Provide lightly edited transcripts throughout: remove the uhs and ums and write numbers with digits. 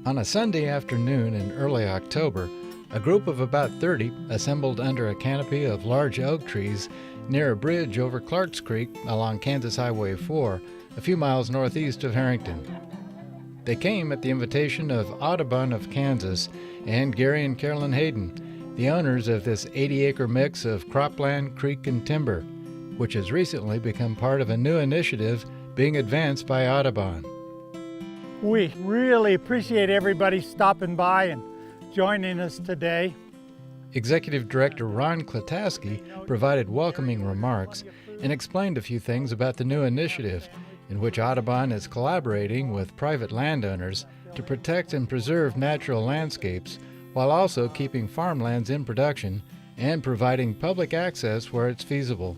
On a Sunday afternoon in early October, a group of about 30 assembled under a canopy of large oak trees near a bridge over Clarks Creek along Kansas Highway 4, a few miles northeast of Harrington. They came at the invitation of Audubon of Kansas and Gary and Carolyn Haden, the owners of this 80-acre mix of cropland, creek, and timber, which has recently become part of a new initiative being advanced by Audubon. We really appreciate everybody stopping by and joining us today. Executive Director Ron Klataske provided welcoming remarks and explained a few things about the new initiative, in which Audubon is collaborating with private landowners to protect and preserve natural landscapes while also keeping farmlands in production and providing public access where it's feasible.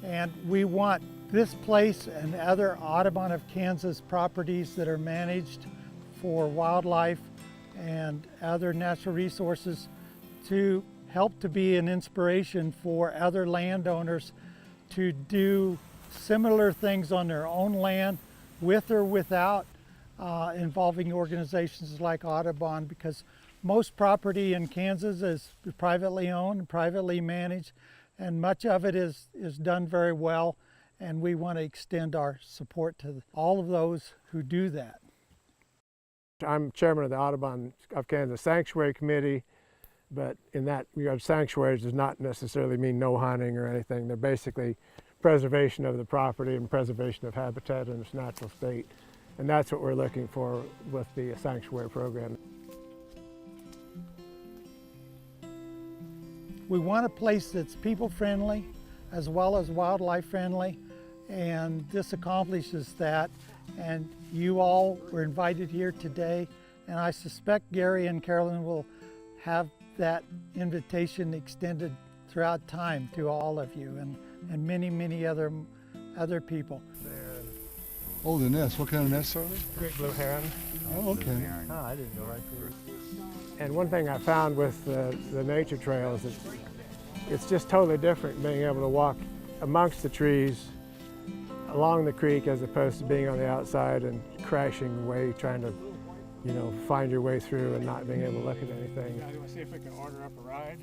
And we want this place and other Audubon of Kansas properties that are managed for wildlife and other natural resources to help to be an inspiration for other landowners to do similar things on their own land, with or without involving organizations like Audubon, because most property in Kansas is privately owned, privately managed, and much of it is done very well, and we want to extend our support to all of those who do that. I'm chairman of the Audubon of Kansas Sanctuary Committee, but in that regard, sanctuaries does not necessarily mean no hunting or anything. They're basically preservation of the property and preservation of habitat in its natural state. And that's what we're looking for with the sanctuary program. We want a place that's people-friendly as well as wildlife-friendly, and this accomplishes that. And you all were invited here today, and I suspect Gary and Carolyn will have that invitation extended throughout time to all of you and many, many other people. Oh, the nest. What kind of nest are they? Great blue heron. Oh, okay. Oh, I didn't know right there. And one thing I found with the nature trails is it's just totally different being able to walk amongst the trees along the creek as opposed to being on the outside and crashing away trying to, find your way through and not being able to look at anything. You want to see if we can order up a ride?